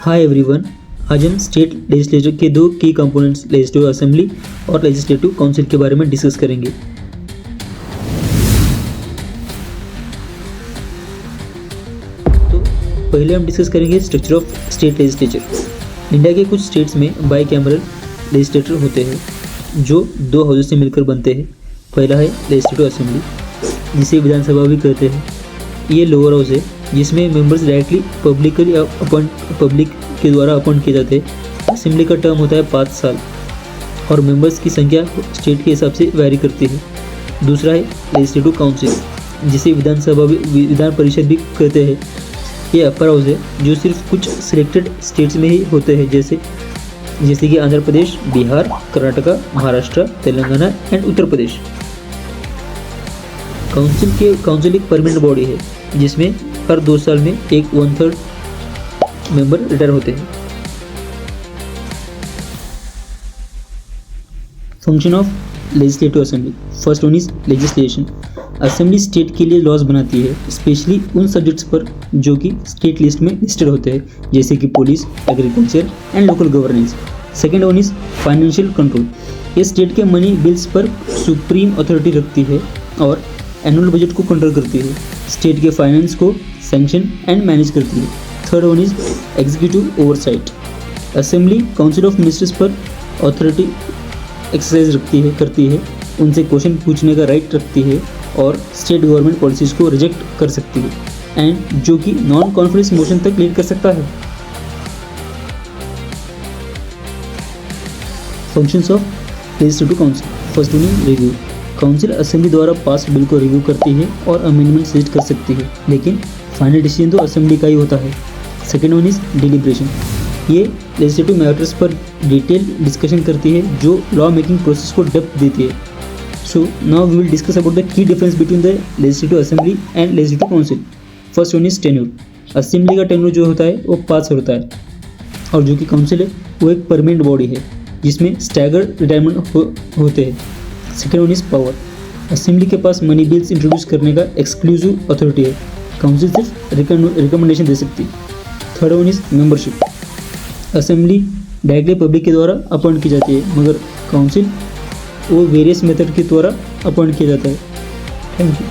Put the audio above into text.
Hi everyone. आज हम state legislature के दो की कंपोनेंट्स लेजिस्लेटिव असेंबली और लेजिस्लेटिव काउंसिल के बारे में डिस्कस करेंगे। तो पहले हम डिस्कस करेंगे structure of state legislature. India के कुछ स्टेट्स में बाई कैमरल लेजिस्लेटर होते हैं जो दो हाउसेस से मिलकर बनते हैं। पहला है लेजिस्लेटिव असेंबली, जिसे विधानसभा भी कहते हैं। ये लोअर हाउस है जिसमें मेंबर्स डायरेक्टली पब्लिक के द्वारा अपॉइंट किए जाते हैं। असेंबली का टर्म होता है 5 साल और मेंबर्स की संख्या स्टेट के हिसाब से वैरी करती है। दूसरा है लेजिस्लेटिव काउंसिल, जिसे विधान परिषद भी कहते हैं। ये अपर हाउस है जो सिर्फ कुछ सिलेक्टेड स्टेट्स में ही होते हैं, जैसे कि आंध्र प्रदेश, बिहार, कर्नाटका, महाराष्ट्र, तेलंगाना एंड उत्तर प्रदेश। काउंसिल एक परमानेंट बॉडी है जिसमें हर 2 साल में एक 1/3 मेंबर रिटायर होते हैं। Function of legislative assembly. First one is legislation. Assembly state के लिए लॉज बनाती है, स्पेशली उन सब्जेक्ट्स पर जो कि स्टेट लिस्ट में लिस्टेड होते हैं, जैसे कि police, agriculture and local governance. Second one is financial control. ये स्टेट के मनी बिल्स पर सुप्रीम अथॉरिटी रखती है और एनुअल बजट को कंट्रोल करती है। स्टेट के फाइनेंस को सैंक्शन एंड मैनेज करती है। Third one is executive oversight. Assembly council of ministers पर अथॉरिटी एक्सरसाइज करती है, उनसे क्वेश्चन पूछने का राइट रखती है और स्टेट गवर्नमेंट पॉलिसीज को रिजेक्ट कर सकती है एंड जो कि नॉन कॉन्फिडेंस मोशन तक लीड कर सकता है। Functions of legislative council. First one is review. Council assembly द्वारा पास बिल को रिव्यू करती है और अमेंडमेंट सजेस्ट कर सकती है, लेकिन फाइनल डिसीजन तो असेंबली का ही होता है। Second one is deliberation. ये लेजिस्लेटिव मैटर्स पर डिटेल डिस्कशन करती है जो लॉ मेकिंग प्रोसेस को डेप्थ देती है। So now we will discuss about the key difference between the legislative assembly and legislative council. First one is tenure. Assembly का tenure जो होता है वो 5 साल होता है और जो कि काउंसिल है वो एक परमानेंट बॉडी है जिसमें स्टैगर्ड रिटायरमेंट होते हैं। Second one is power. Assembly के पास मनी बिल्स इंट्रोड्यूस करने का एक्सक्लूसिव अथॉरिटी है, काउंसिल सिर्फ रिकमेंडेशन दे सकती है। Third one is membership. Assembly directly public के द्वारा अपॉइंट की जाती है, मगर काउंसिल वो वेरियस मेथड के द्वारा अपॉइंट किया जाता है। Thank you.